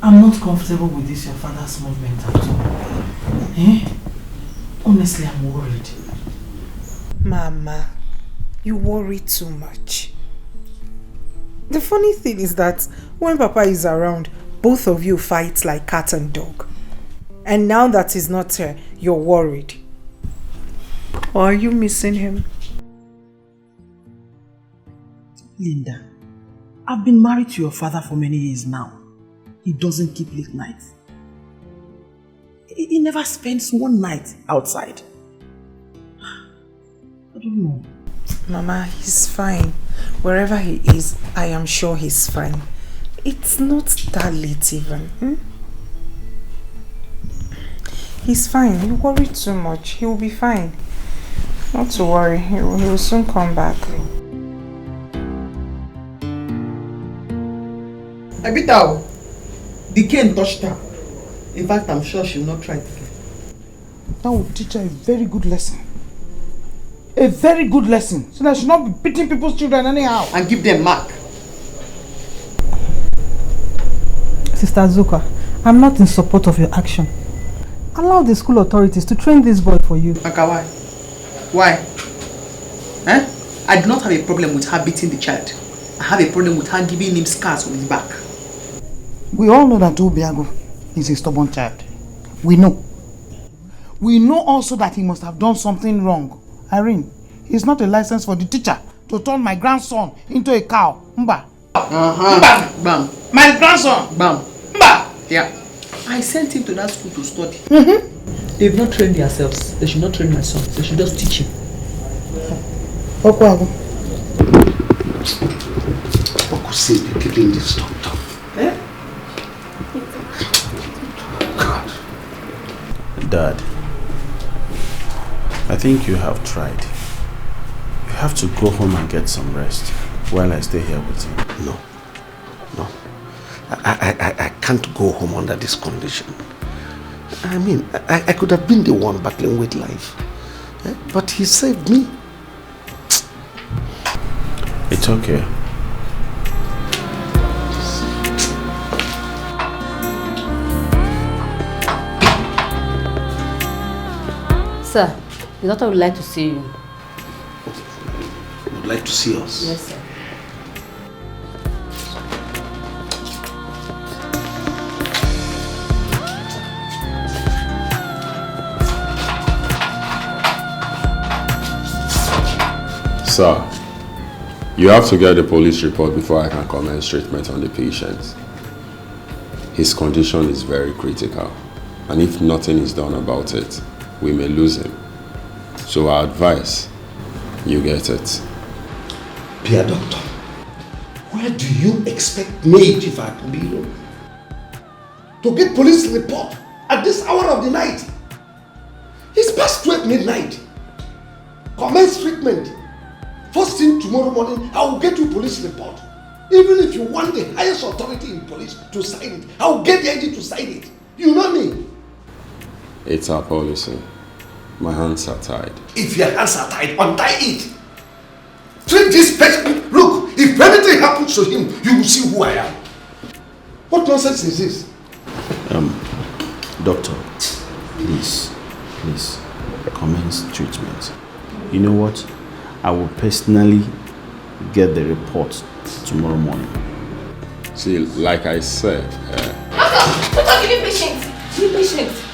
I'm not comfortable with this, your father's movement at all. Eh? Honestly, I'm worried. Mama, you worry too much. The funny thing is that when Papa is around, both of you fight like cat and dog. And now that he's not here, you're worried. Or are you missing him? Linda, I've been married to your father for many years now. He doesn't keep late nights. He never spends one night outside. I don't know. Mama, he's fine. Wherever he is, I am sure he's fine. It's not that late even. He's fine. You worry too much. He will be fine. Not to worry. He will soon come back. Abitao, Dikeh touched her. In fact, I'm sure she will not try it again. That will teach her a very good lesson. A very good lesson. So that she will not be beating people's children anyhow. And give them mark. Sister Zuka, I'm not in support of your action. Allow the school authorities to train this boy for you. Aka, why? Why? I do not have a problem with her beating the child. I have a problem with her giving him scars on his back. We all know that Obiago is a stubborn child. We know. We know also that he must have done something wrong. Irene, he's not a license for the teacher to turn my grandson into a cow. Mba. Bam! Bam! My grandson! Bam! Mba! Yeah. I sent him to that school to study. They've not trained themselves. They should not train my son. They should just teach him. Okwago. What could say you're keeping this doctor? God. Dad, I think you have tried. You have to go home and get some rest while I stay here with you. No. I can't go home under this condition. I mean, I could have been the one battling with life. But he saved me. It's okay. Sir, the doctor would like to see you. Would like to see us? Yes, sir. Sir, you have to get the police report before I can commence treatment on the patient. His condition is very critical, and if nothing is done about it, we may lose him. So I advise you get it. Dear doctor, where do you expect me, if I can be to get police report at this hour of the night? It's past 12 midnight. Commence treatment. First thing tomorrow morning, I will get you police report. Even if you want the highest authority in police to sign it, I will get the IG to sign it. You know me. It's our policy. My hands are tied. If your hands are tied, untie it. Treat this person. Look, if anything happens to him, you will see who I am. What nonsense is this? Doctor, please, commence treatment. You know what? I will personally get the report tomorrow morning. See, like I said... Doctor, give me patience. Give me patience.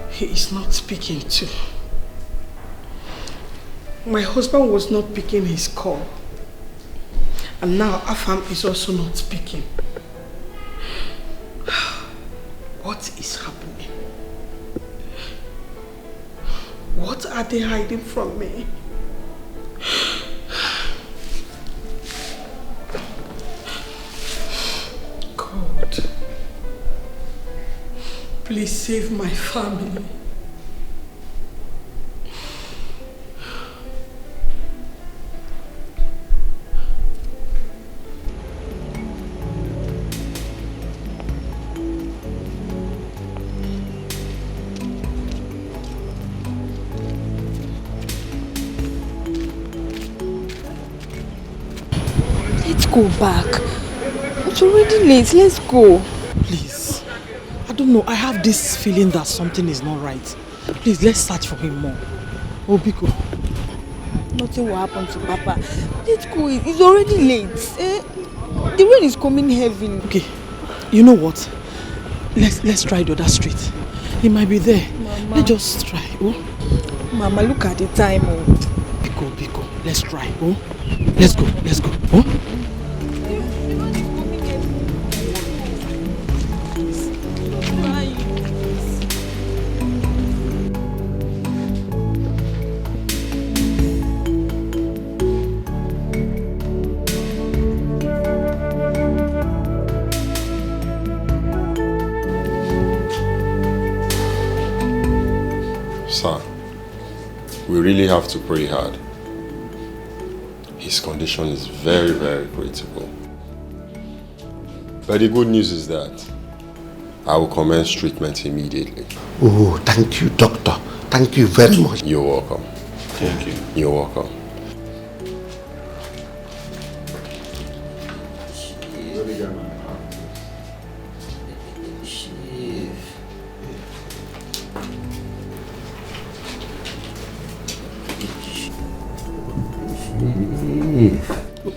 He is not speaking too. My husband was not picking his call. And now Afam is also not speaking. What is happening? What are they hiding from me? God, please save my family. Let's go back. It's already late. Let's go. Please. I don't know. I have this feeling that something is not right. Please, let's search for him more. Oh, Biko. Nothing will happen to Papa. Let's go. It's already late. The rain is coming heavily. Okay. You know what? Let's try the other street. He might be there. Mama. Let's just try. Oh. Mama, look at the time. Oh. Biko. Let's try. Oh. Let's go. Oh. Sir, we really have to pray hard. His condition is very, very critical. But the good news is that I will commence treatment immediately. Oh, thank you, doctor. Thank you very much. You're welcome. Thank you. You're welcome.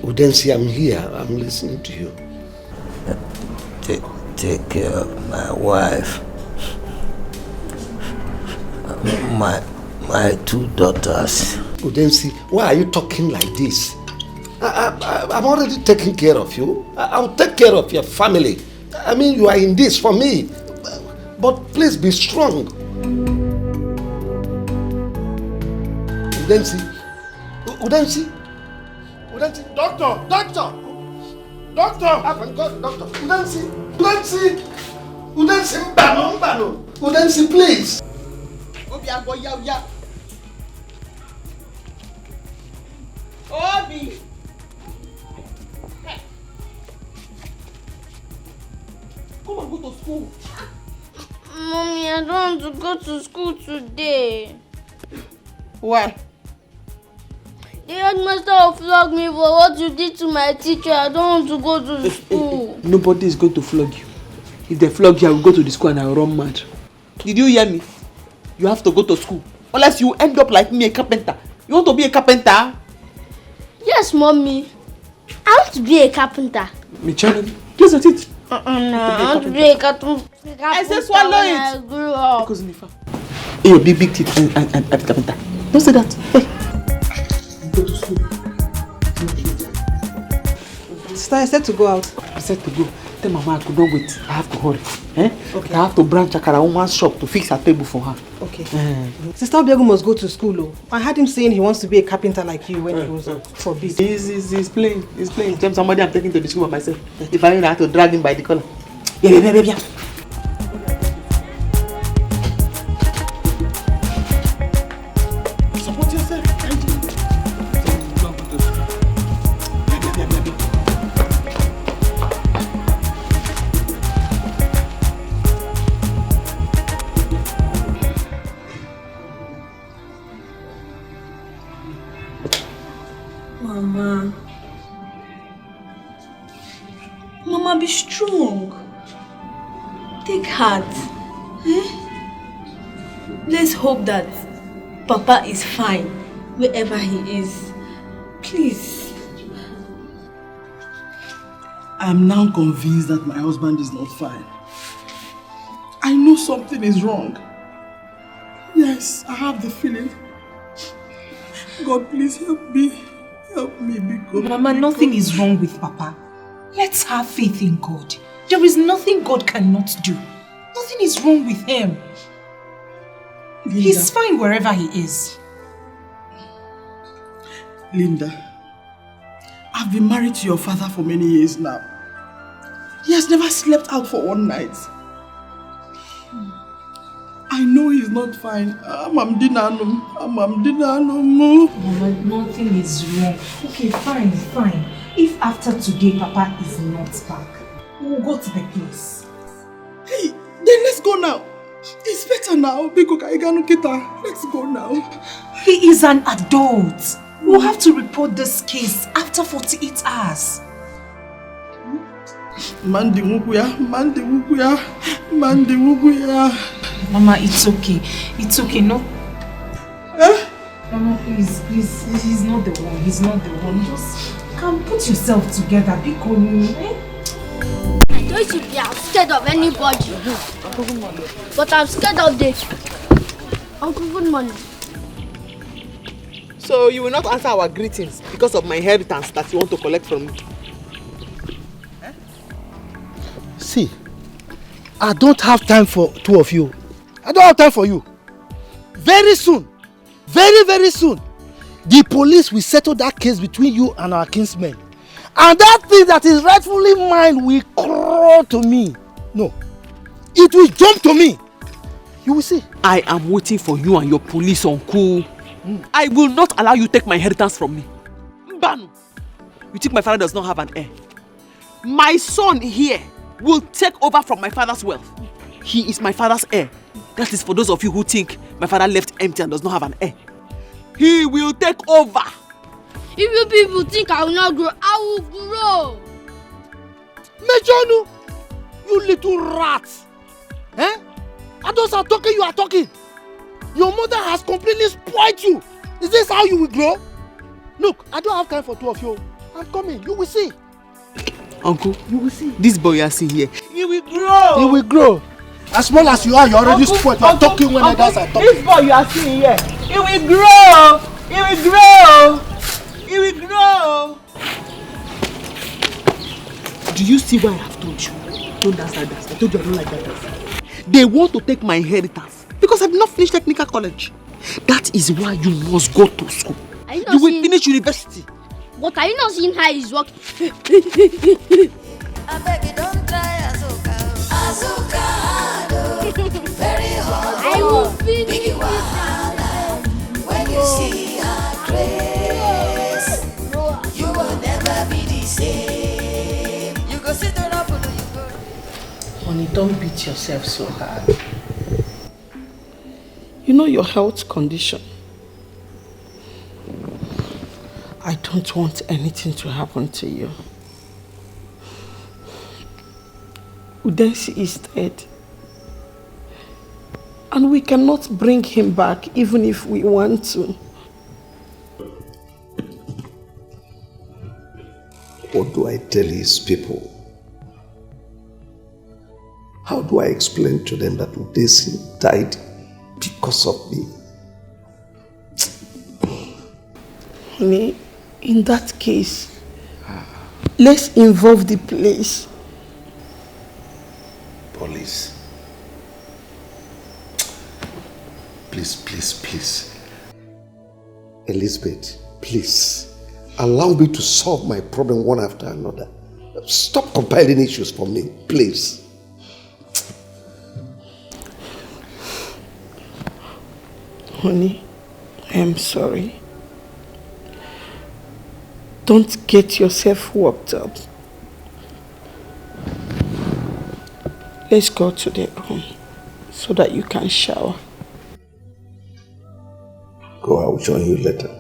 Udensi, I'm here. I'm listening to you. Take care of my wife, my two daughters. Udensi, why are you talking like this? I'm already taking care of you. I'll take care of your family. I mean, you are in this for me. But please be strong. Udensi. Doctor! Udensi, please. Obi! Come on, go to school. Mommy, I don't want to go to school today. Why? The headmaster will flog me for what you did to my teacher. I don't want to go to school. Nobody is going to flog you. If they flog you, I will go to the school and I will run mad. Did you hear me? You have to go to school. Unless you end up like me, a carpenter. You want to be a carpenter? Yes, Mommy. I want to be a carpenter. Me challenge. Please at it. No, I want to be a carpenter. I said swallow it. I grew up. Because Nifa. Hey, your big teeth and carpenter. Don't say that. Hey. Go to school. Sister, I said to go out. I said to go. Tell Mama I could not wait. I have to hurry. Okay. I have to branch Akara woman's shop to fix her table for her. Okay. Sister Obiagu must go to school. Oh. I heard him saying he wants to be a carpenter like you when he was forbid. He's playing. He's playing. Tell somebody I'm taking to the school by myself. If I have to drag him by the collar. Yeah. Support yourself. Mama, be strong. Take heart. Let's hope that Papa is fine wherever he is. Please. I'm now convinced that my husband is not fine. I know something is wrong. Yes, I have the feeling. God, please help me. Help me, because Mama, nothing is wrong with Papa. Let's have faith in God. There is nothing God cannot do. Nothing is wrong with him. Linda. He's fine wherever he is. Linda, I've been married to your father for many years now. He has never slept out for one night. I know he's not fine. Mama, nothing is wrong. Okay, fine. If after today Papa is not back, we'll go to the place. Hey, then let's go now. It's better now. Let's go now. He is an adult. We'll have to report this case after 48 hours. Mandi wukuya. Mama, it's okay. No. Mama, please, he's not the one. Just come, put yourself together. Be cool, eh? I don't should be scared of anybody. Uncle, good morning. But I'm scared of this. Uncle, good morning. So you will not answer our greetings because of my inheritance that you want to collect from me? See, I don't have time for two of you. I don't have time for you. Very soon, very soon, the police will settle that case between you and our kinsmen. And that thing that is rightfully mine will crawl to me. No, it will jump to me. You will see. I am waiting for you and your police, uncle. I will not allow you to take my inheritance from me. Mbanu, you think my father does not have an heir? My son here will take over from my father's wealth. He is my father's heir. That is for those of you who think my father left empty and does not have an heir. He will take over. If you people think I will not grow, I will grow. Mejonu, you little rats. Eh? Adults are talking, you are talking. Your mother has completely spoiled you. Is this how you will grow? Look, I don't have time for two of you. I'm coming, you will see. Uncle, you will see. This boy you are seeing here, he will grow. He will grow. As small as you are, you already spoiled. You are talking when others are talking. This boy you are seeing here, he will grow. He will grow. He will grow. Do you see why I have told you? Don't dance like that. I told you I don't like that dance. They want to take my inheritance because I did not finish technical college. That is why you must go to school. You will finish university. But are you not seeing how he's working? I beg you, don't try Azuka. Azuka, very hard. I will finish it. When you see her grace, you will never be the same. You go sit on up, you go. Honey, don't beat yourself so hard. You know your health condition. I don't want anything to happen to you. Udensi is dead. And we cannot bring him back even if we want to. What do I tell his people? How do I explain to them that Udensi died because of me? Honey, in that case, let's involve the police. Police. Please. Elizabeth, please. Allow me to solve my problem one after another. Stop compiling issues for me, please. Honey, I am sorry. Don't get yourself worked up. Let's go to the room so that you can shower. Go, I will join you later.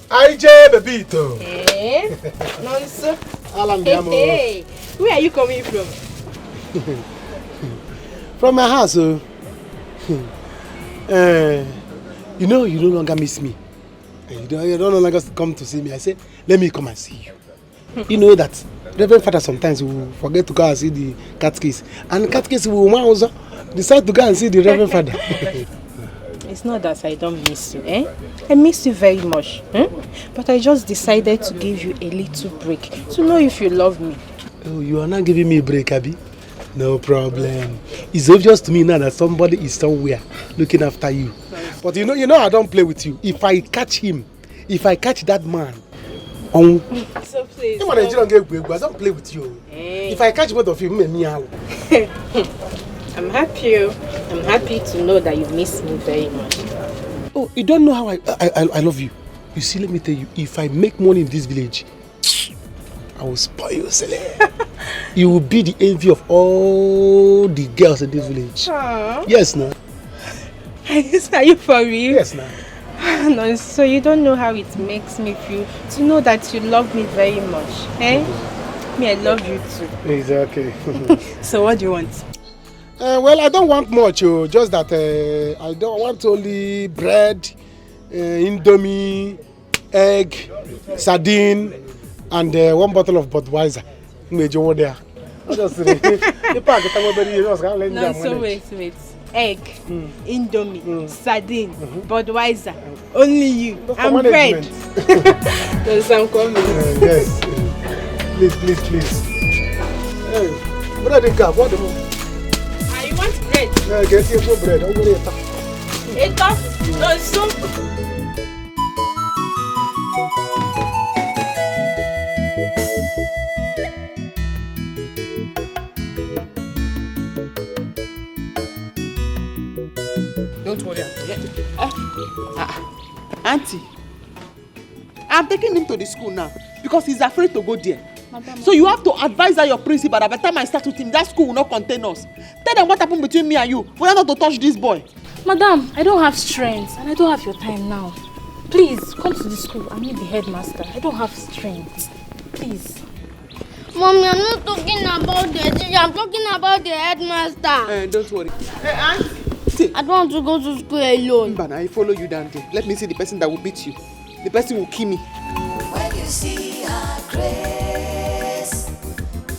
IJ Bebito. Hey, Nonso. Alan Hey, where are you coming from? From my house. You know you no longer miss me. You don't no longer come to see me. I said, let me come and see you. You know that Reverend Father sometimes will forget to go and see the catechist. And the catechist will also decide to go and see the Reverend Father. It's not that I don't miss you, eh? I miss you very much, but I just decided to give you a little break to know if you love me. Oh, you are not giving me a break, Abby? No problem. It's obvious to me now that somebody is somewhere looking after you. But you know I don't play with you. If I catch that man, so please. I don't play with you. Hey. If I catch both of you, I'm happy to know that you miss me very much. Oh, you don't know how I love you. You see, let me tell you, if I make money in this village, I will spoil you, Sele. You will be the envy of all the girls in this village. Aww. Yes, no. Are you for real? Yes, no. No, so you don't know how it makes me feel to know that you love me very much, eh? Me, I love you too. It's okay. So what do you want? Well, I don't want much, just that I don't want only bread, indomie, egg, sardine, and one bottle of Budweiser. No, so wait. Egg, indomie, sardine, Budweiser, only you, and bread. There's some coming. Yes. Please. Hey, what do you got? What do you I want bread. No, get you some bread. I'm going to eat it. No, soup. Don't worry, Auntie, I'm taking him to the school now because he's afraid to go there. Madam, so you have to advise that your principal that by the time I start with him, that school will not contain us. Tell them what happened between me and you. We are not to touch this boy. Madam, I don't have strength and I don't have your time now. Please, come to the school. I need the headmaster. I don't have strength. Please. Mommy, I'm not talking about the teacher. I'm talking about the headmaster. Don't worry. Hey, Auntie. See, I don't want to go to school alone. But I follow you down there. Let me see the person that will beat you. The person will kill me. When you see her grace,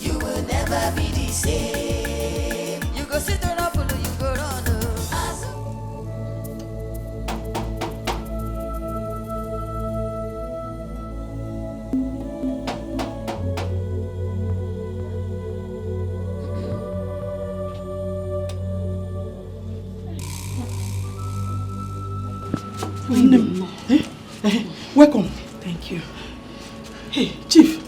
you will never be the same. You go sit on up, you go run. Welcome. Thank you. Hey, Chief.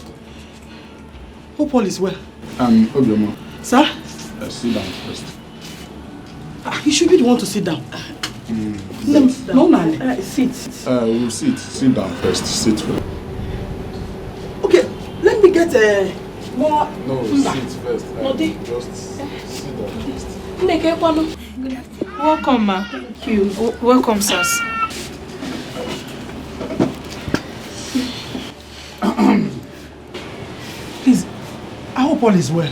Hope all is well. Obioma. Sir? Sit down first. You should be the one to sit down. Sit. We'll sit. Sit down first. Sit first. Okay, let me get more. No, sit first. Just sit down first. Welcome, ma. Thank you. Welcome, sirs. Please, I hope all is well.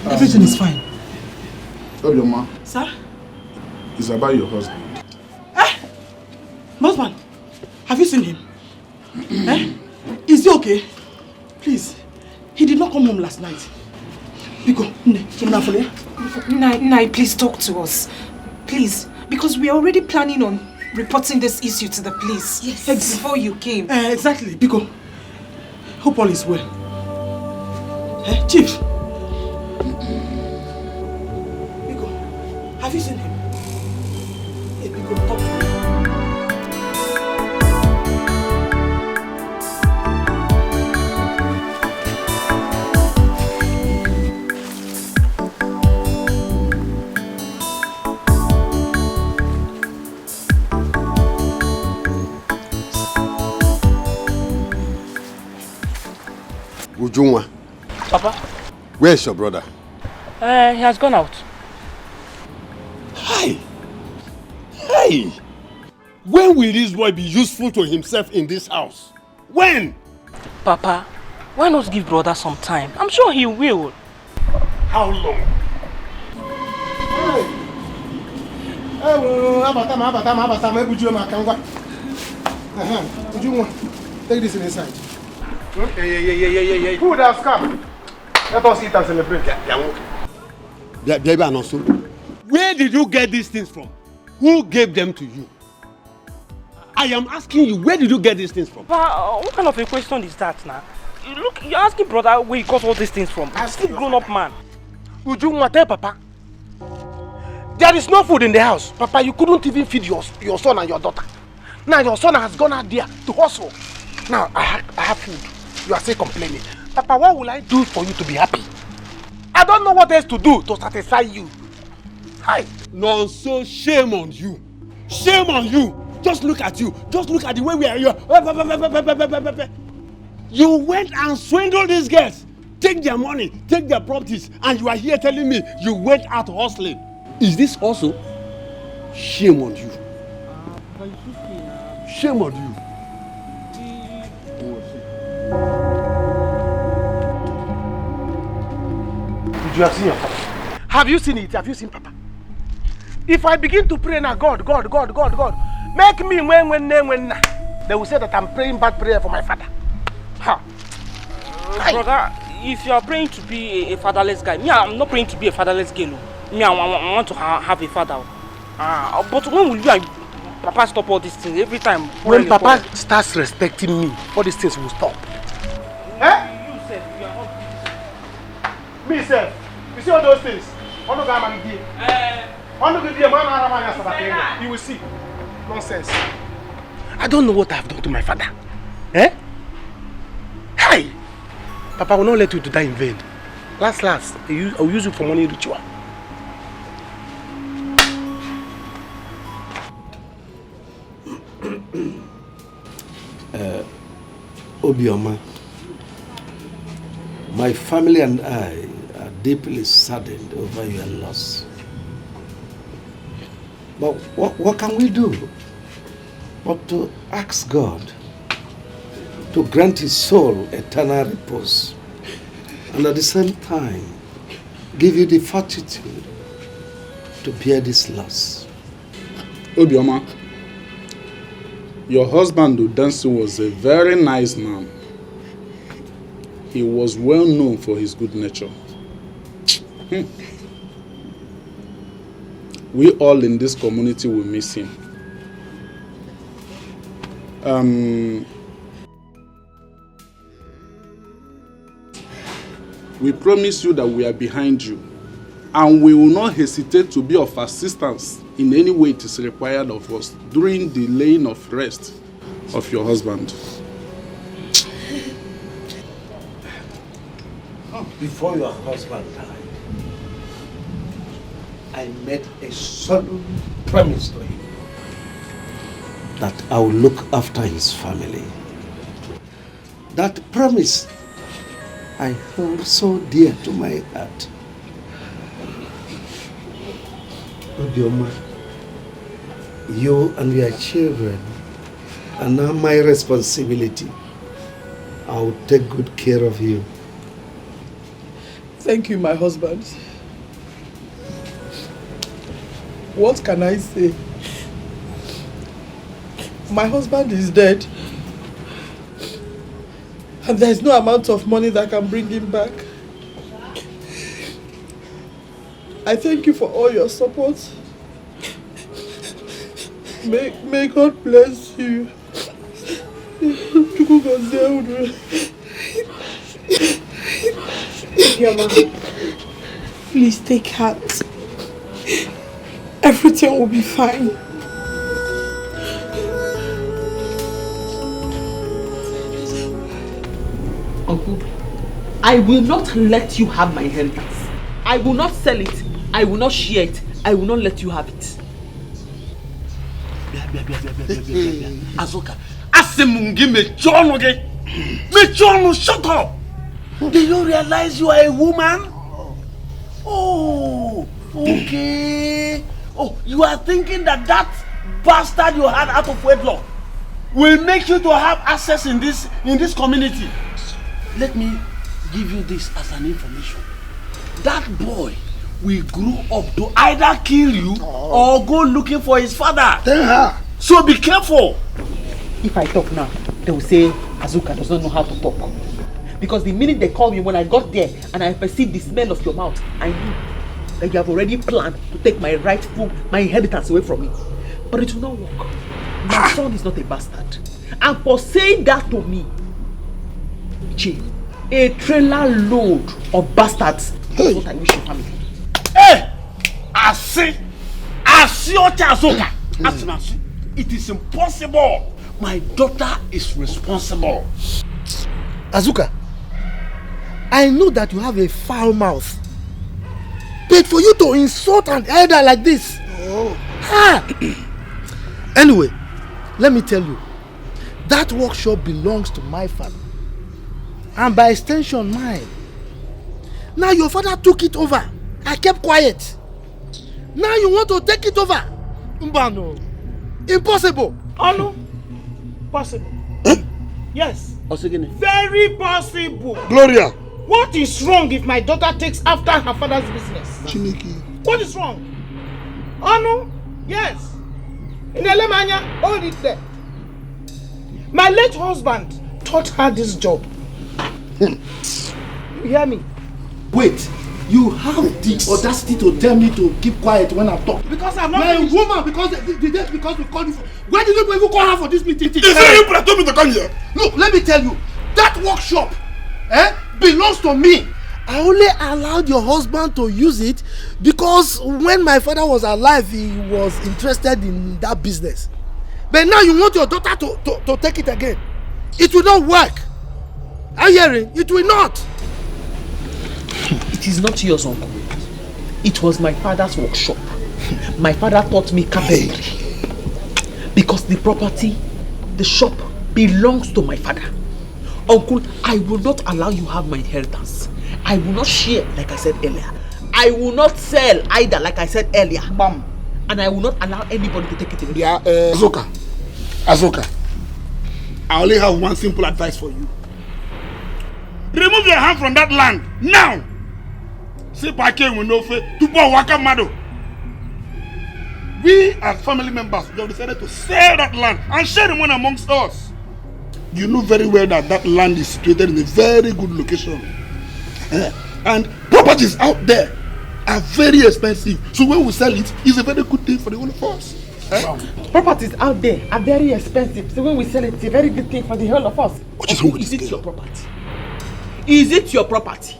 Everything is fine. Obioma. Sir? It's about your husband. My husband? Have you seen him? Is he okay? Please, he did not come home last night. Biko, Nai, please talk to us. Please, because we are already planning on reporting this issue to the police. Yes. Before you came. Exactly, Biko. Hope all is well. Chief. Biko, have you seen him? Biko, talk to me. Ujunwa. Papa? Where's your brother? He has gone out. Hey! When will this boy be useful to himself in this house? When? Papa, why not give brother some time? I'm sure he will. How long? Take this inside. Who would have come? Let us eat and celebrate. Where did you get these things from? Who gave them to you? I am asking you, where did you get these things from? But what kind of a question is that now? Look, you're asking brother where he got all these things from. I'm still grown up man. Would you want to tell Papa? There is no food in the house. Papa, you couldn't even feed your son and your daughter. Now your son has gone out there to hustle. Now I have food. You are still complaining. Papa, what will I do for you to be happy? I don't know what else to do to satisfy you. Hi. No, so shame on you. Shame on you. Just look at you. Just look at the way we are here. You went and swindled these girls. Take their money, take their properties, and you are here telling me you went out hustling. Is this hustle? Shame on you. Shame on you. Did you have seen your papa? Have you seen it? Have you seen Papa? If I begin to pray now, God, make me when they will say that I'm praying bad prayer for my father. Ha. Brother, if you are praying to be a fatherless guy, me, I'm not praying to be a fatherless girl. Me, I want to have a father. But when will you and Papa stop all these things every time? When Papa starts respecting me, all these things will stop. You said you are not. Me, sir. You see all those things? You will see. Nonsense. I don't know what I have done to my father. Eh? Hey! Papa will not let you to die in vain. Last, I will use you for money ritual. Obioma, my family and I are deeply saddened over your loss. But what can we do but to ask God to grant his soul eternal repose and at the same time give you the fortitude to bear this loss? Obioma, your husband Udansi was a very nice man. He was well known for his good nature. We all in this community will miss him. We promise you that we are behind you, and we will not hesitate to be of assistance in any way it is required of us during the laying of rest of your husband. Before your husband died, I made a solemn promise to him that I will look after his family. That promise I hold so dear to my heart. Obioma, you and your children are now my responsibility. I will take good care of you. Thank you, my husband. What can I say? My husband is dead. And there is no amount of money that can bring him back. I thank you for all your support. May God bless you. Please take heart. Everything will be fine. Uncle, I will not let you have my inheritance. I will not sell it. I will not share it. I will not let you have it. Azuka, Asemungi Mechono, shut up! Do you realize you are a woman? Oh, okay. Oh, you are thinking that bastard you had out of wedlock will make you to have access in this community. Let me give you this as an information. That boy will grow up to either kill you or go looking for his father. Tell her. So be careful. If I talk now, they will say Azuka does not know how to talk. Because the minute they called me when I got there and I perceived the smell of your mouth, I knew that you have already planned to take my inheritance away from me. But it will not work. My son is not a bastard. And for saying that to me, a trailer load of bastards is what I wish your family. Hey! I see your Azoka. It is impossible. My daughter is responsible. Azuka, I know that you have a foul mouth. But for you to insult an elder like this. Anyway, let me tell you. That workshop belongs to my father. And by extension, mine. Now your father took it over. I kept quiet. Now you want to take it over? Mbano. Impossible. Oh no. Possible. Yes. Very possible. Gloria. What is wrong if my daughter takes after her father's business? Chiniki. What is wrong? Oh no. Yes. In Alemania, hold it there. My late husband taught her this job. You hear me? Wait. You have the audacity to tell me to keep quiet when I'm talking. Because I'm not a woman, because we called you for. Why did you even call her for this meeting? Is it you that told me to come here? Look, let me tell you, that workshop belongs to me. I only allowed your husband to use it because when my father was alive, he was interested in that business. But now you want your daughter to take it again. It will not work. Are you hearing? It will not. It is not yours, uncle. It was my father's workshop. My father taught me carpentry. Because the property, the shop, belongs to my father. Uncle, I will not allow you have my inheritance. I will not share, like I said earlier. I will not sell either, like I said earlier. Bam. And I will not allow anybody to take it away. Yeah, Azoka, I only have one simple advice for you. Remove your hand from that land now. We as family members have decided to sell that land and share the money amongst us. You know very well that that land is situated in a very good location. And properties out there are very expensive. So when we sell it, it's a very good thing for the whole of us. Properties out there are very expensive. So when we sell it, it's a very good thing for the whole of us. What is wrong with this? Is it your property? Is it your property?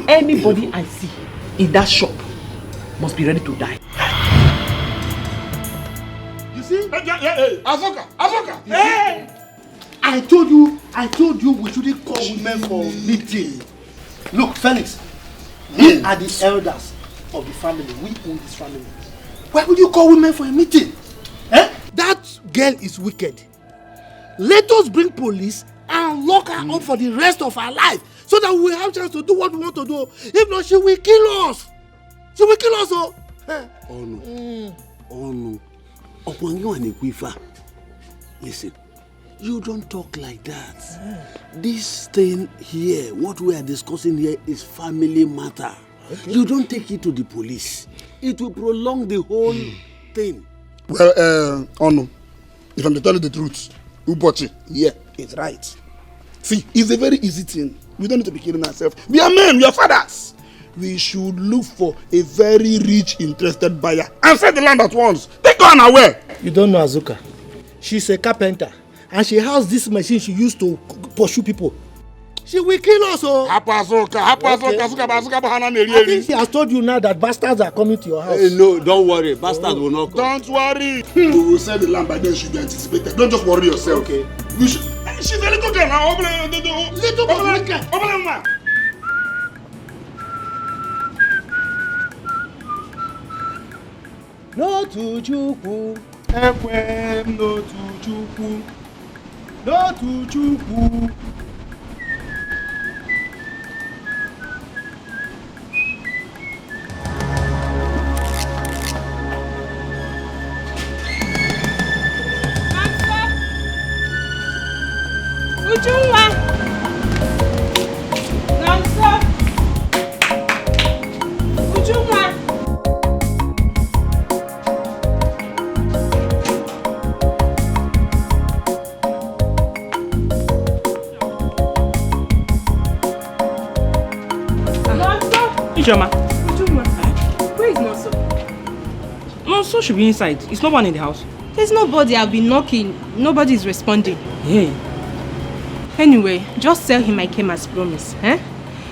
Anybody I see in that shop must be ready to die. You see? Azoka! Hey! I told you we shouldn't call women for meeting. Look, Felix, we are the elders of the family. We own this family. Why would you call women for a meeting? That girl is wicked. Let us bring police and lock her up for the rest of her life so that we will have a chance to do what we want to do. If not, she will kill us. She will kill us. Oh no. Oh no. Upon you and Ikwifa. Listen, you don't talk like that. This thing here, what we are discussing here is family matter. Okay. You don't take it to the police. It will prolong the whole thing. Well, oh no. If I'm to tell you the truth, Ubochi, yeah, it's right. See, it's a very easy thing. We don't need to be killing ourselves. We are men, we are fathers. We should look for a very rich, interested buyer and sell the land at once. Take her away. You don't know Azuka. She's a carpenter and she has this machine she used to pursue people. She will kill us. I think she has told you now that bastards are coming to your house. Hey, no, don't worry. Bastards will not come. Don't worry. We will sell the land by then should be anticipated. Don't just worry yourself. Okay. We should... She's a little girl now. Little girl. No to Chukwu. Ekwem no to Chukwu. No to Chukwu. Ijoma. My son should be inside. Is no one in the house? There's nobody. I've been knocking. Nobody's responding. Yeah. Anyway, just tell him I came as promised. Eh?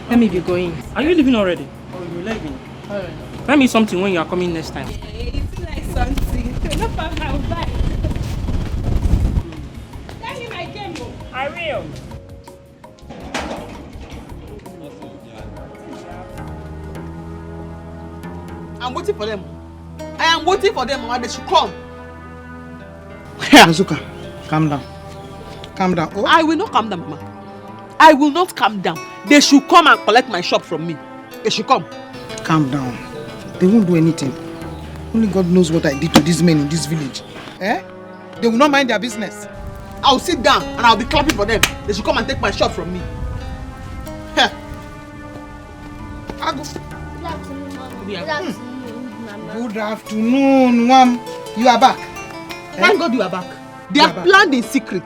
Let me be going. Are you leaving already? Oh, you're leaving. Alright. Tell me something when you are coming next time. It's like something. No problem, I'll buy. Tell him I came. I will. I'm waiting for them. I am waiting for them, Mama. They should come. Azuka, calm down. Calm down. Oh. I will not calm down, Mama. I will not calm down. They should come and collect my shop from me. They should come. Calm down. They won't do anything. Only God knows what I did to these men in this village. Eh? They will not mind their business. I'll sit down and I'll be clapping for them. They should come and take my shop from me. Good afternoon, Mom. You are back. Thank God you are back. They have planned in secret.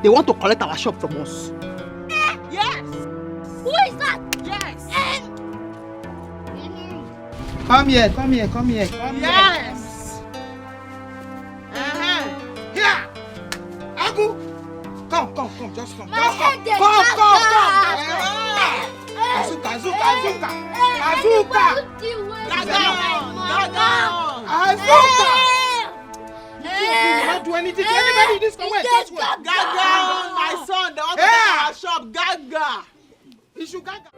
They want to collect our shop from us. Yes! Who is that? Yes! Come here. Yes! Here! Agu! Come, just come. My head is Come. Azuka! Azuka! You will not do anything to anybody in this convent. Just wait. Gaga! My son, they want to take our shop. Gaga! You should gaga.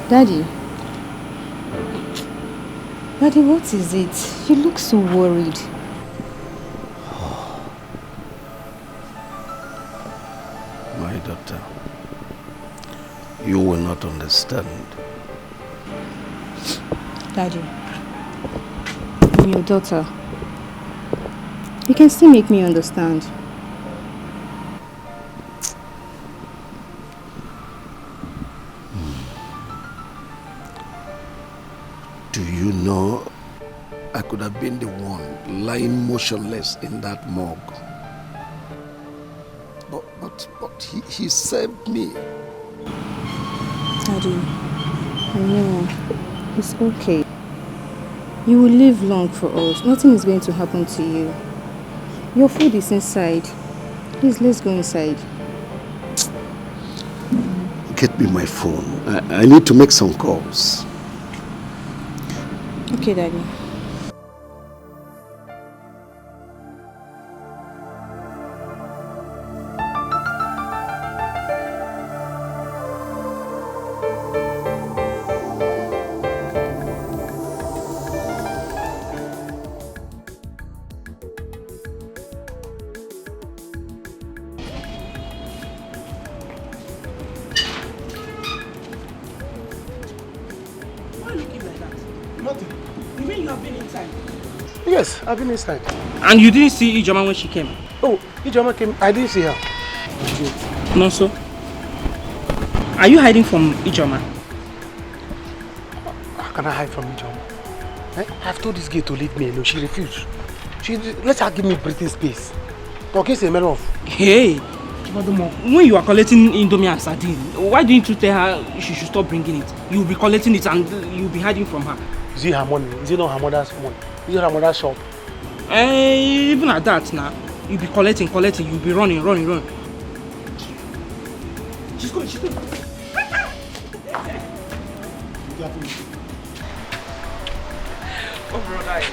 Daddy, what is it? You look so worried. My daughter, you will not understand. Daddy, I'm your daughter. You can still make me understand. Do you know, I could have been the one lying motionless in that morgue. But he saved me. Daddy, I know. It's okay. You will live long for us. Nothing is going to happen to you. Your food is inside. Please, let's go inside. Get me my phone. I need to make some calls. Okay, Daddy. Yes, I've been inside. And you didn't see Ijoma when she came? Oh, Ijoma came. I didn't see her. No, sir. Are you hiding from Ijoma? How can I hide from Ijoma? I've told this girl to leave me alone. She refused. Let her give me breathing space. Okay, it's a matter of. Hey, When you are collecting Indomie and sardine, why didn't you tell her she should stop bringing it? You'll be collecting it and you'll be hiding from her. Is it her money? Is it not her mother's money? Is it her mother's shop? Even at that now, you'll be collecting, you'll be running. She's going. Oh, brother.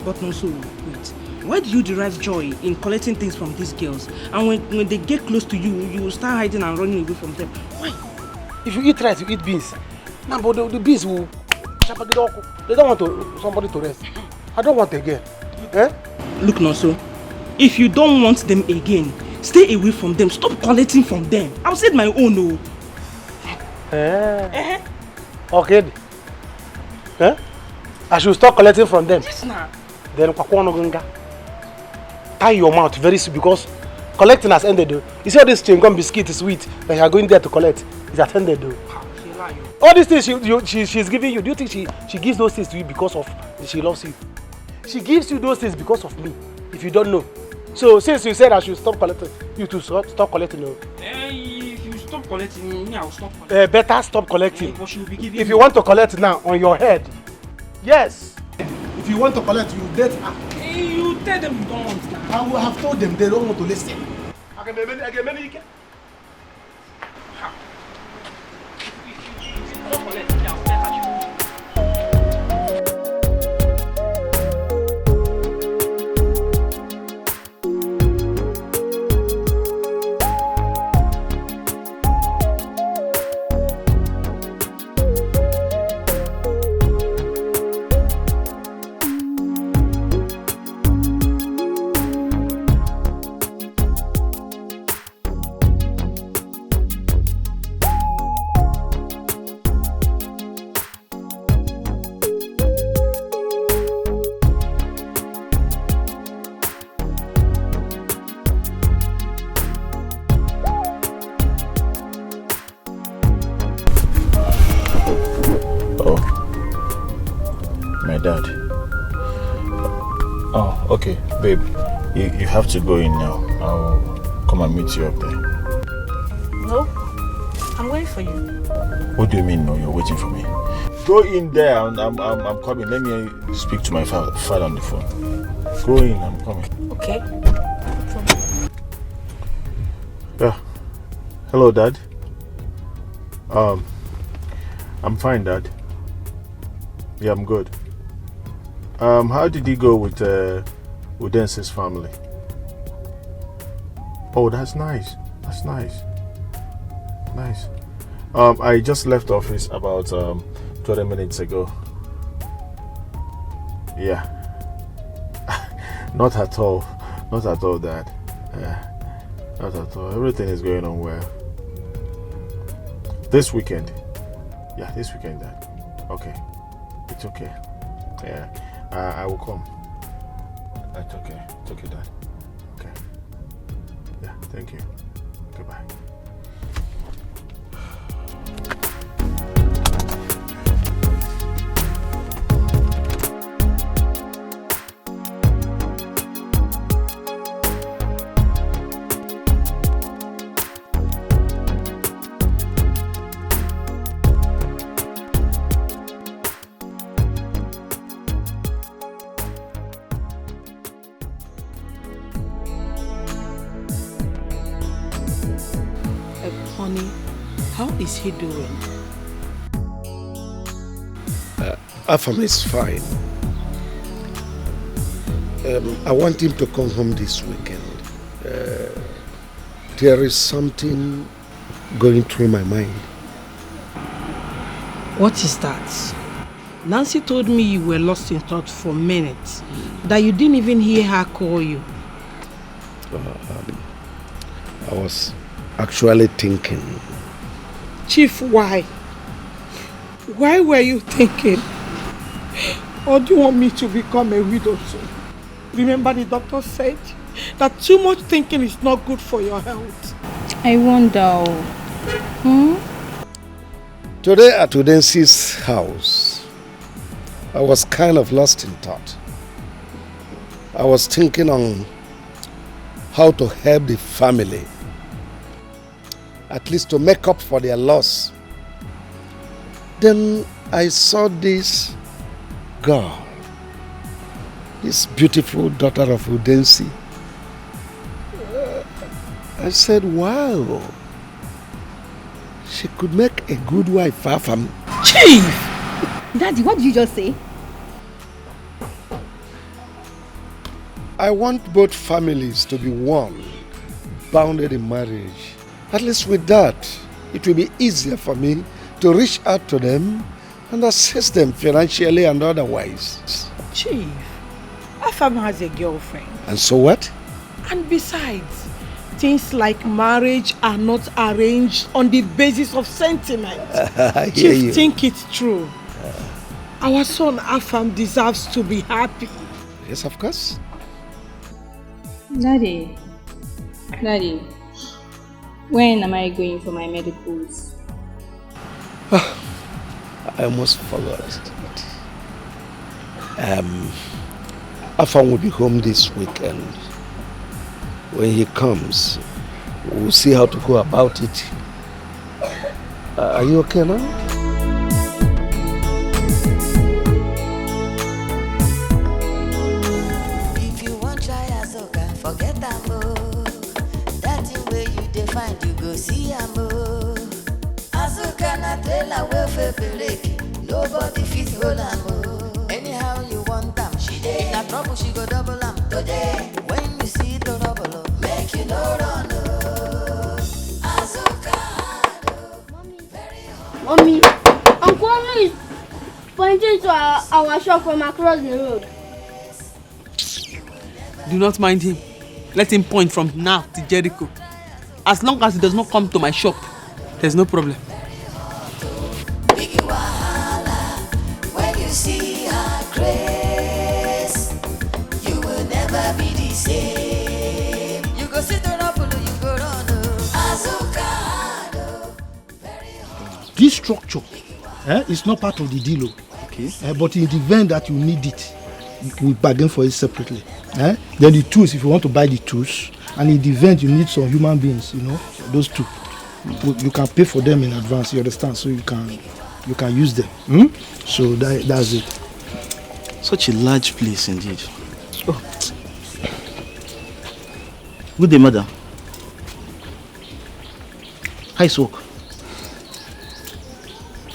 But no, so wait. Why do you derive joy in collecting things from these girls? And when they get close to you, you will start hiding and running away from them. Why? If you eat rice, you eat beans. No, but the beans will... They don't want somebody to rest. I don't want again. Eh? Look, Nonso. If you don't want them again, stay away from them. Stop collecting from them. I've said my own, Okay. Eh? I should stop collecting from them. Yes, nah. Then tie your mouth very soon because collecting has ended. You see all this chewing-gum biscuit is sweet that you are going there to collect. It's at ended though. All these things she's giving you, do you think she gives those things to you because of she loves you? She gives you those things because of me, if you don't know. So since you said I should stop collecting, you too stop collecting. If you stop collecting, me, I'll stop collecting. Better stop collecting. But she'll be giving if you want to collect now on your head, yes. If you want to collect, you date her. You tell them you don't want that. I will have told them they don't want to listen. Okay, babe, you have to go in now. I'll come and meet you up there. No, I'm waiting for you. What do you mean, no? You're waiting for me? Go in there, I'm coming. Let me speak to my father on the phone. Go in, I'm coming. Okay. Yeah. Hello, Dad. I'm fine, Dad. Yeah, I'm good. How did he go with Udense's family? Oh, that's nice. That's nice. Nice. I just left office about 20 minutes ago. Yeah. Not at all. Not at all, Dad. Not at all. Everything is going on well. This weekend. Yeah, this weekend, Dad. Okay. It's okay. Yeah. I will come. It's okay. It's okay, Dad. Okay. Yeah, thank you. Goodbye. Honey, how is he doing? Afam is fine. I want him to come home this weekend. There is something going through my mind. What is that? Nancy told me you were lost in thought for minutes, that you didn't even hear her call you. I was actually thinking. Chief, why? Why were you thinking? Or do you want me to become a widow soon? Remember the doctor said that too much thinking is not good for your health. I wonder. Today at Udensi's house, I was kind of lost in thought. I was thinking on how to help the family at least to make up for their loss. Then I saw this girl, this beautiful daughter of Udensi. I said, wow, she could make a good wife for family. Chief! Daddy, what did you just say? I want both families to be one, bounded in marriage. At least with that, it will be easier for me to reach out to them and assist them financially and otherwise. Chief, Afam has a girlfriend. And so what? And besides, things like marriage are not arranged on the basis of sentiment. Chief, think it through. Our son Afam deserves to be happy. Yes, of course. Daddy, when am I going for my medicals? I almost forgot. Afam will be home this weekend. When he comes, we'll see how to go about it. Are you okay now? If you want try Azoka, forget Ambo. That thing where you define, you go see Ambo. Azoka na trailer well for break. Nobody fit hold Ambo. Anyhow you want them, she dey. Na trouble she go double am today. When you see the trouble, make you no run. Azoka, Mommy, Uncle Olu is pointing to our shop from across the road. Do not mind him. Let him point from now to Jericho. As long as he does not come to my shop, there's no problem. when you see her grace, you will never be the same. You go sit on up, you go run. Azoka. This structure is not part of the deal. Okay. But in the event that you need it, we bargain for it separately. Then the tools, if you want to buy the tools, and in the event you need some human beings, those two, you can pay for them in advance. You understand? So you can use them. So that's it. Such a large place indeed. Oh. Good day, madam. How is work?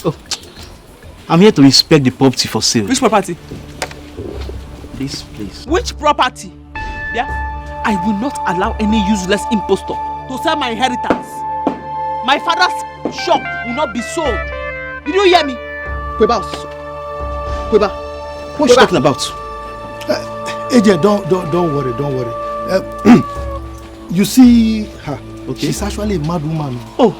Oh, I'm here to inspect the property for sale. Which property? This place. Which property? Yeah? I will not allow any useless impostor to sell my inheritance. My father's shop will not be sold. Did you hear me? Kweba, what are you talking about? AJ, don't worry. You see her. Okay. She's actually a mad woman. Oh,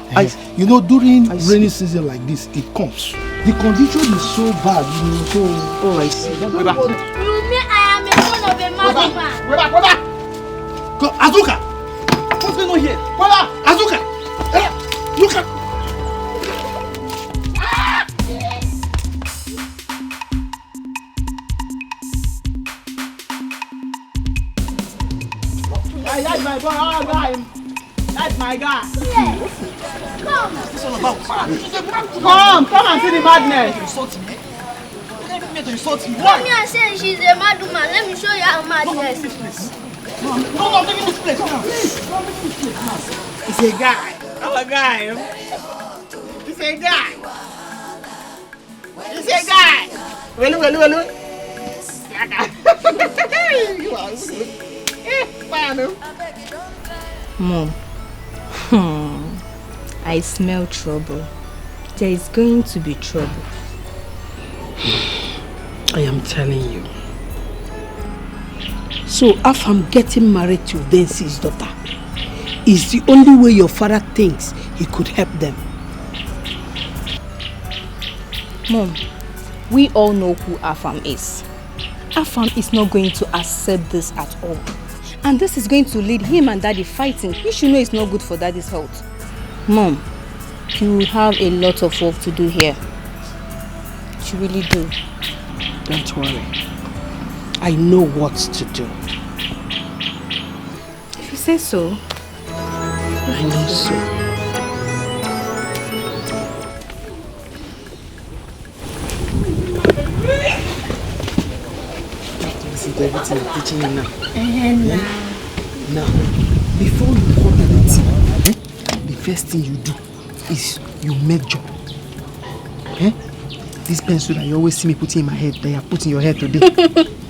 during rainy season like this, it comes. The condition is so bad, so. Oh, I see. You mean I am a son of a mad woman? Kweba! Azuka! What's going on here? Kweba! Azuka! Look at. That's my boy. That's my guy. Yes. Come. What's all about? Come and see the madness. Come here and say she's a mad woman. Let me show you how madness. No, I'm taking this place. Come on. It's a guy. I'm a guy. It's a guy. It's a guy. Well. Mom, I smell trouble. There is going to be trouble. I am telling you. So, if I'm getting married to Densi's daughter, is the only way your father thinks he could help them. Mom, we all know who Afam is. Afam is not going to accept this at all. And this is going to lead him and Daddy fighting. You should know it's not good for Daddy's health. Mom, you have a lot of work to do here. You really do. Don't worry. I know what to do. If you say so. I know so. to everything I'm teaching you now. Now. Now, before you cut anything, the first thing you do is you measure. This pencil that you always see me putting in my head, that you are putting in your head today,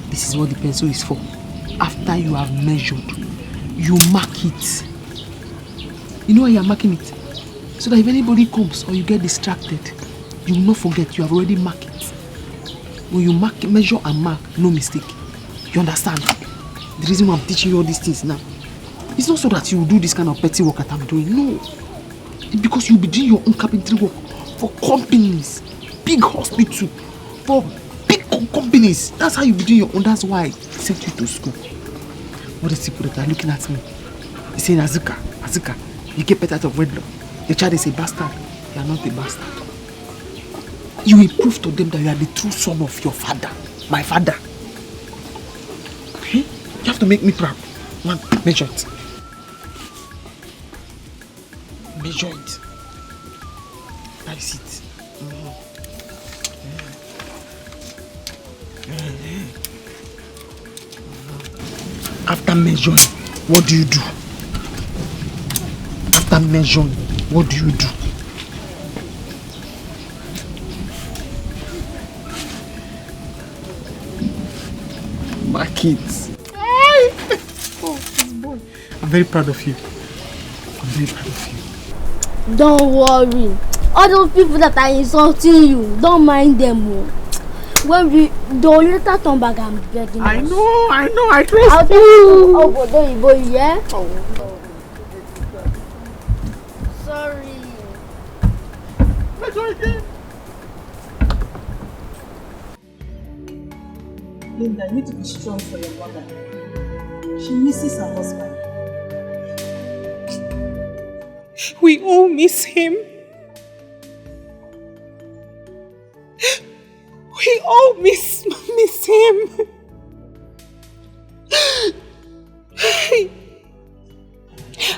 this is what the pencil is for. After you have measured, you mark it. You know why you are marking it? So that if anybody comes or you get distracted, you will not forget you have already marked it. When you mark, measure and mark, no mistake. You understand? The reason why I'm teaching you all these things now, it's not so that you will do this kind of petty work that I'm doing. No. It's because you'll be doing your own carpentry work for companies, big hospitals, for big companies. That's how you'll be doing your own. That's why I sent you to school. All these people that are looking at me, they saying, Azuka, you get better out of wedlock. Your child is a bastard. You are not a bastard. You will prove to them that you are the true son of your father, my father. Okay? You have to make me proud. Man, measure it. Measure it. That is it. After measuring, what do you do? After measuring, what do you do? My kids. Oh, this boy. I'm very proud of you. I'm very proud of you. Don't worry. All those people that are insulting you, don't mind them. When they'll later turn back and begging I us. know, I trust I'll tell you. Oh, boy, yeah? Sorry. Linda, you need to be strong for your mother. She misses her husband. We all miss him. We all miss him.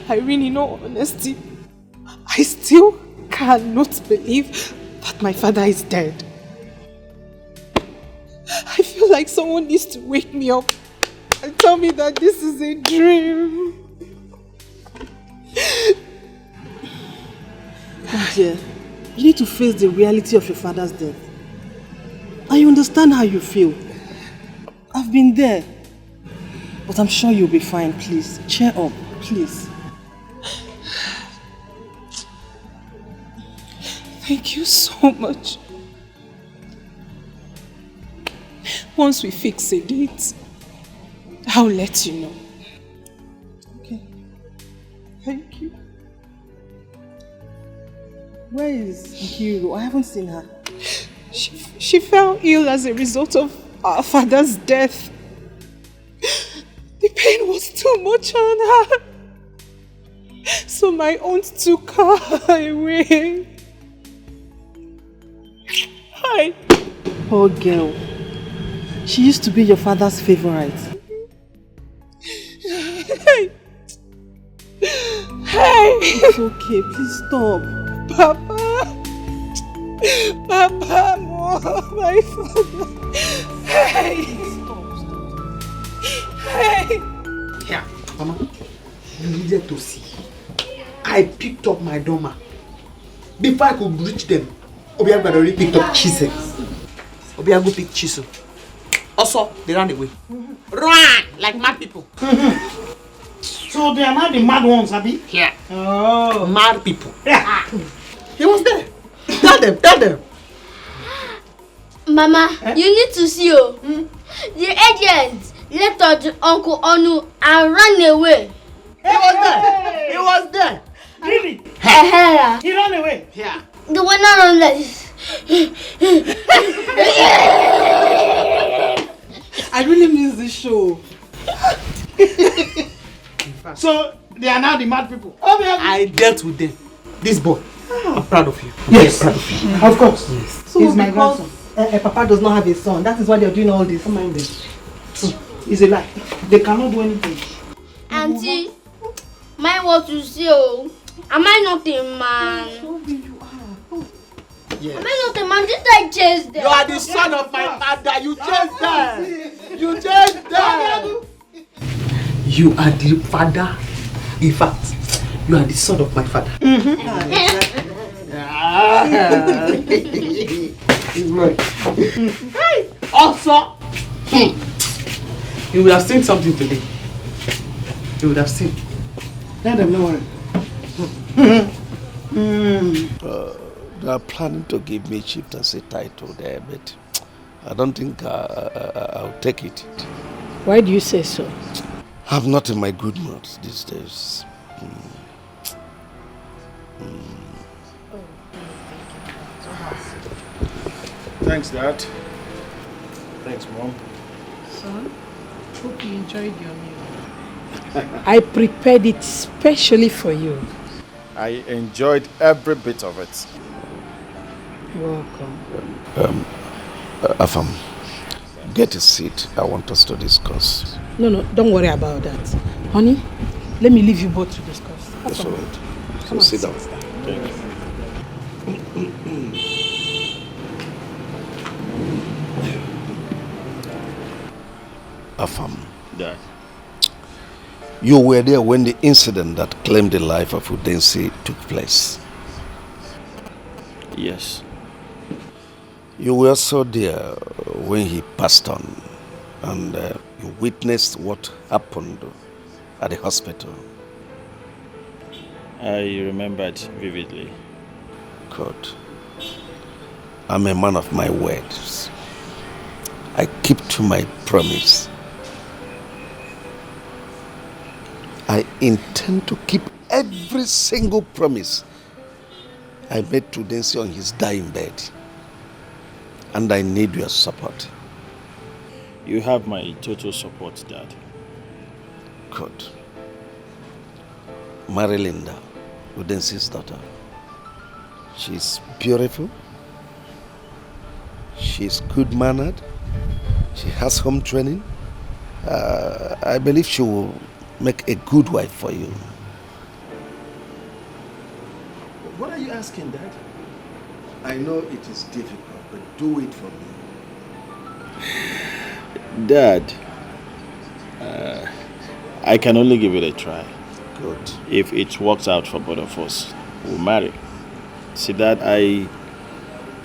Irene, in all honesty, I still cannot believe that my father is dead. I feel like someone needs to wake me up and tell me that this is a dream. My dear, you need to face the reality of your father's death. I understand how you feel. I've been there. But I'm sure you'll be fine, please. Cheer up, please. Thank you so much. Once we fix a date, I'll let you know. Okay. Thank you. Where is Nkiru? I haven't seen her. She fell ill as a result of our father's death. The pain was too much on her. So my aunt took her away. Hi. Poor girl. She used to be your father's favorite. Hey. Hey. It's okay. Please stop. Papa, Mom, my father. Hey. Hey. Here, Mama, you needed to see. I picked up my doma. Before I could reach them, Obiago had already picked up chisel. Obiago picked chisel. Also, they ran away. Run like mad people. So they are not the mad ones, Abi? Yeah. Oh. Mad people. He was there. Tell them. Mama, you need to see you. The agent left out Uncle Onu and ran away. He was there. Really? He ran away. Yeah. The one not on this. I really miss this show. So they are now the mad people. I dealt with them. This boy. I'm proud of you. Yes. Proud of you. Of course. Yes. So He's my because grandson. Papa does not have a son, that is why they're doing all this. Don't mind them. It's a lie. They cannot do anything. Auntie, mine what to see. Oh, am I not a man? Yes. Am I not a man? Did I chase them? You are the son of my father. You chased them. You changed that. You are the father. In fact, you are the son of my father. Also, you would have seen something today. You would have seen. Let them know. They are planning to give me chieftaincy title there, but I don't think I'll take it. Why do you say so? I'm not in my good mood these days. Thanks, Dad. Thanks, Mom. Son, hope you enjoyed your meal. I prepared it specially for you. I enjoyed every bit of it. Welcome. Afam, get a seat. I want us to discuss. No, don't worry about that. Honey, let me leave you both to discuss. That's all right. Come on, sit down. Thank you. Afam. Dad. You were there when the incident that claimed the life of Udensi took place. Yes. You were also there when he passed on, and you witnessed what happened at the hospital. I remembered vividly. Good. I'm a man of my words. I keep to my promise. I intend to keep every single promise I made to Udensi on his dying bed. And I need your support. You have my total support, Dad. Good. Marry Linda, Udensi's daughter. She's beautiful. She's good-mannered. She has home training. I believe she will make a good wife for you. What are you asking, Dad? I know it is difficult, but do it for me. Dad, I can only give it a try. Good. If it works out for both of us, we'll marry. See, Dad, I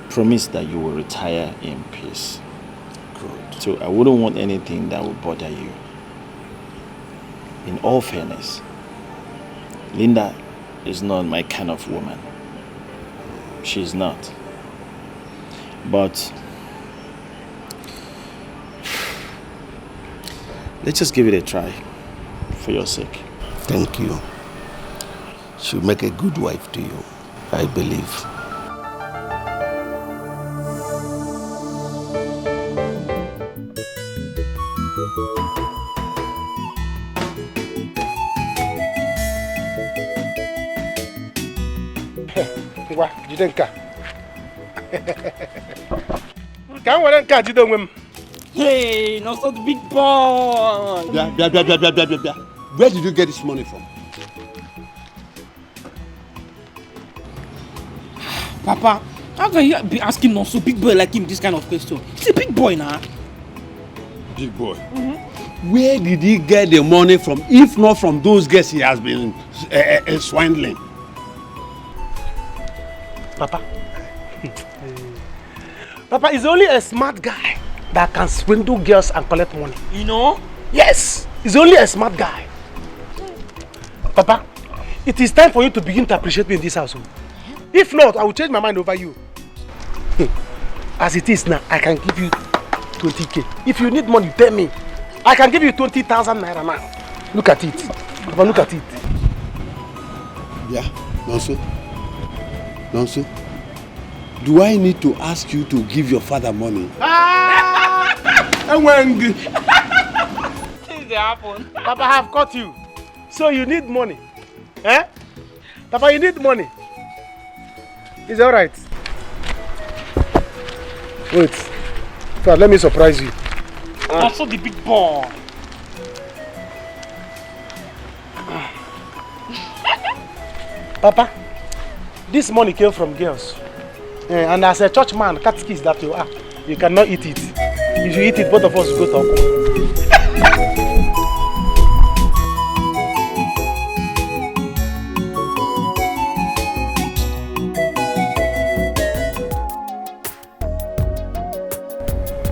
promise that you will retire in peace. Good. So I wouldn't want anything that would bother you. In all fairness, Linda is not my kind of woman. She's not. But let's just give it a try for your sake. Thank you. She'll make a good wife to you, I believe. Ngwa, jide nka. Ka nwere nka jide onwe m. Hey, not so big boy. Where did you get this money from? Papa, how can you be asking not so big boy like him this kind of question? He's a big boy now. Big boy. Where did he get the money from, if not from those guests he has been swindling? Papa. Papa is only a smart guy that can swindle girls and collect money. You know? Yes, he's only a smart guy. Papa, it is time for you to begin to appreciate me in this house. If not, I will change my mind over you. As it is now, I can give you 20k. If you need money, tell me. I can give you 20,000 naira now. Look at it. Papa, look at it. Yeah, Nonso. Nonso. Do I need to ask you to give your father money? Things they happen. Papa, I have caught you. So you need money. Eh? Papa, you need money. Is it alright? Wait. Dad, let me surprise you. Also the big boy. Papa, this money came from girls. And as a church man, catechist that you are, you cannot eat it. You should eat it, both of us will go talk.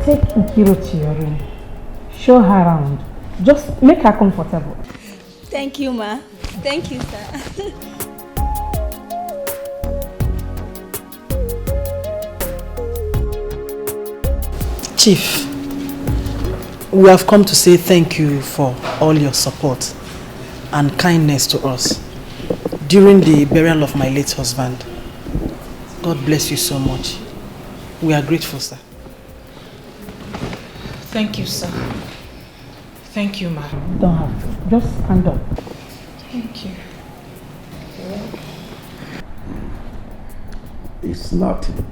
Take Ikiro to your room. Show her around. Just make her comfortable. Thank you, ma. Thank you, sir. Chief, we have come to say thank you for all your support and kindness to us during the burial of my late husband. God bless you so much. We are grateful, sir. Thank you, sir. Thank you, ma. Don't have to. Just stand up. Thank you. It's nothing.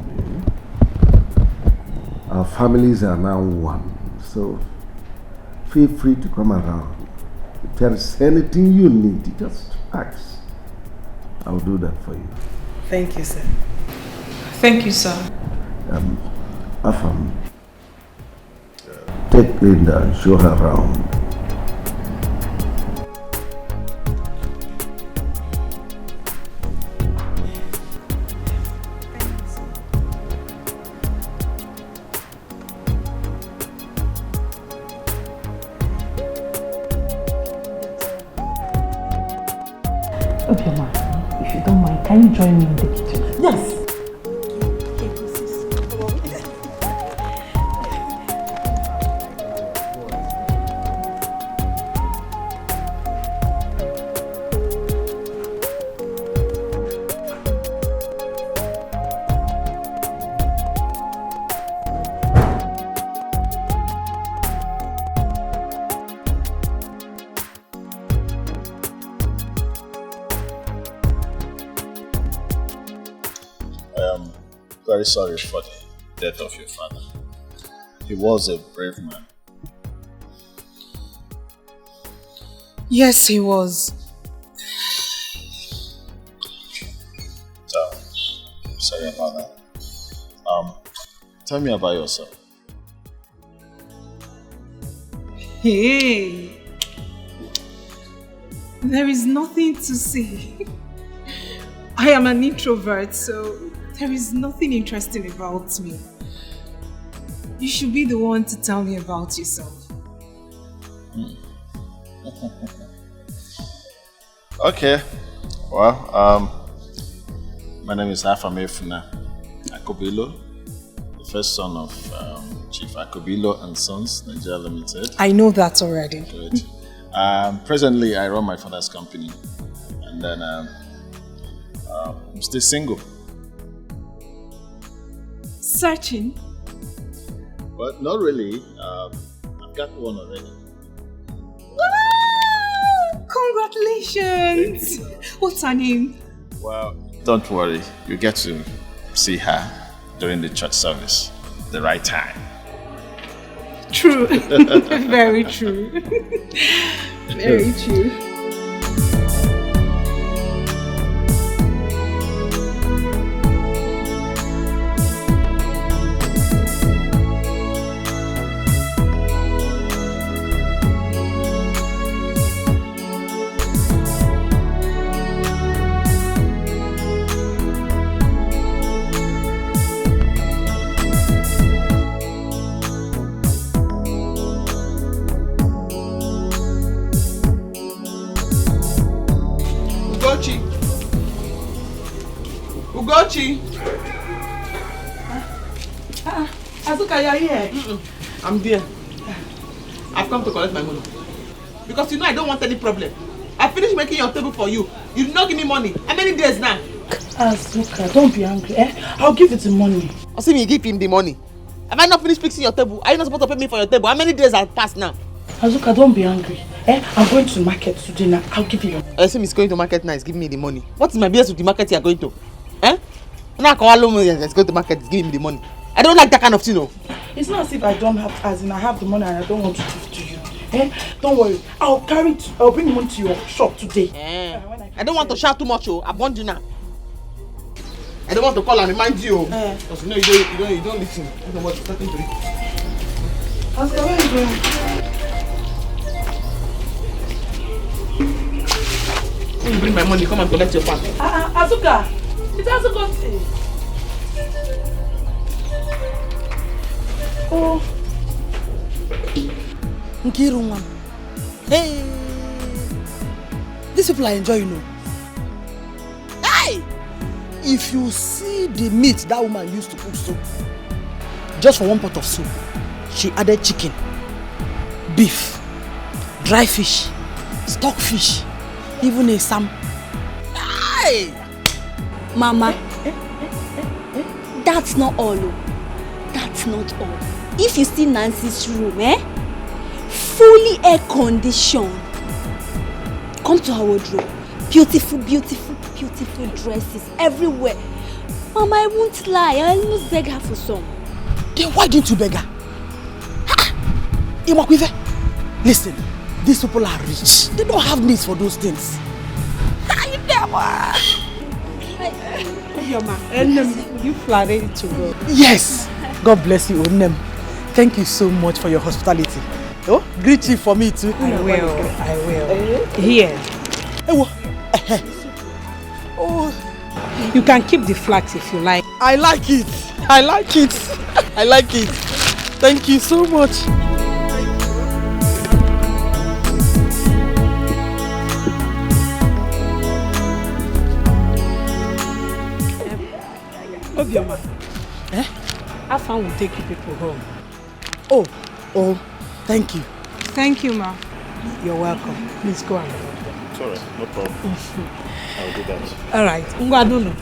Our families are now one, so feel free to come around. If there is anything you need, just ask. I'll do that for you. Thank you, sir. Thank you, sir. Afam, take Linda and show her around. Okay, ma. If you don't mind, can you join me in the kitchen? Yes. Very sorry for the death of your father. He was a brave man. Yes, he was. Sorry about that. Tell me about yourself. Hey, there is nothing to say. I am an introvert, so there is nothing interesting about me. You should be the one to tell me about yourself. Okay. Well, my name is Afamefuna Akobilo, the first son of Chief Akobilo and Sons, Nigeria Limited. I know that already. Good. Presently, I run my father's company, and then I'm still single. Searching? But not really. I've got one already. Wow! Congratulations! What's her name? Well, don't worry. You get to see her during the church service, the right time. True. Very true. Very true. Ugochi! Azuka, you're here. I'm there. I've come to collect my money. Because you know I don't want any problem. I finished making your table for you. You did not give me money. How many days now? Azuka, don't be angry. I'll give you the money. See me give him the money. Have I not finished fixing your table? Are you not supposed to pay me for your table? How many days have passed now? Azuka, don't be angry. I'm going to market today now. I'll give you your money. See me is going to market now. Is giving me the money. What is my business with the market you are going to? Now is going to market is giving me the money. I don't like that kind of thing, no. It's not as if I don't have, as in I have the money and I don't want to give to you. Don't worry. I'll bring the money to your shop today. I don't want to shout too much, I want you now. I don't want to call and remind you. Because you know you don't listen. I don't know what you're talking to. Asuka, where are you going? When you bring my money, come and collect your pan. Asuka, it hasn't got it. Oh. Nkirunwan. Hey! These people are enjoying, you know. Hey! If you see the meat that woman used to cook soup, just for one pot of soup, she added chicken, beef, dry fish, stockfish, even a sam. Hey! Mama, that's not all. That's not all. If you see Nancy's room, fully air conditioned. Come to our wardrobe. Beautiful, beautiful, beautiful dresses everywhere. Mama, I won't lie. I almost beg her for some. Then why didn't you beg her? Imakwive, listen, these people are rich. They don't have needs for those things. You fly ready to go. Yes. God bless you, Onem. Thank you so much for your hospitality. Oh, greet you for me too. I will. Here. Oh. You can keep the flags if you like. I like it. I like it. I like it. Thank you so much. Obioma. How far will take you people home? Oh, thank you. Thank you, ma. You're welcome. Please go on. It's alright, no problem. I'll do that. All right. Ngwadunu.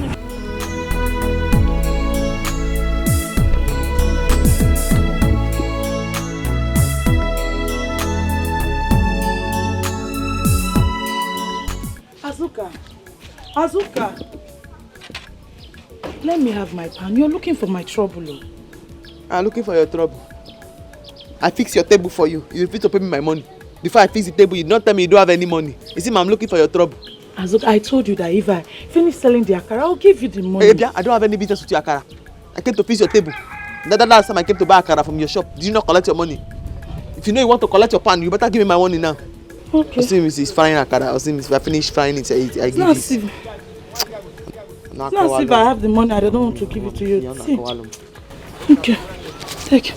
Azuka. Let me have my pan. You're looking for my trouble. I'm looking for your trouble. I fix your table for you. You refuse to pay me my money. Before I fix the table, you don't tell me you don't have any money. You see, I'm looking for your trouble. Azuka, I told you that if I finish selling the akara, I'll give you the money. Hey, Bia, I don't have any business with your akara. I came to fix your table. That last time I came to buy akara from your shop, did you not collect your money? If you know you want to collect your pan, you better give me my money now. Okay. Osim is frying akara. Osim is if I finish frying it, I give you. It's not as if I have the money, I don't want to give it to you. See. Okay. Take.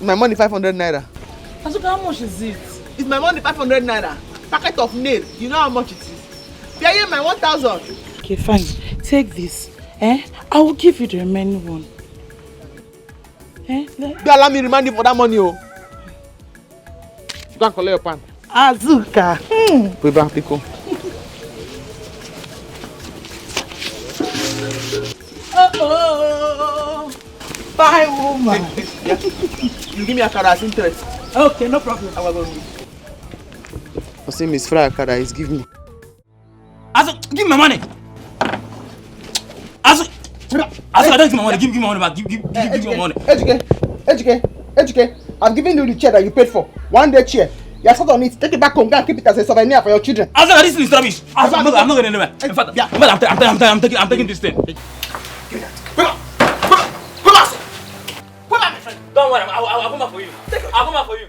My money 500 naira. Azuka, how much is it? It's my money 500 naira. Packet of nail. You know how much it is. Pay my 1,000. Okay, fine. Take this. I will give you the remaining one. Don't allow me to remind you for that money, oh. You can't collect your pan. Azuka. Put it back, Pico. Oh, bye, woman. Yeah. You give me akara as interest. Okay, no problem. I will go. Osim is fry akara. He's giving me. Azu, give me my money. Azu, I don't give me my money. Give me my money back. Give me my money. Ejike. I'm giving you the chair that you paid for. One day chair. You sat on it. Take it back home. Go and keep it as a souvenir for your children. Azu, this is rubbish. I'm not going anywhere. In fact, I'm taking this thing. Don't worry, I'll come back for you. I'll come back for you.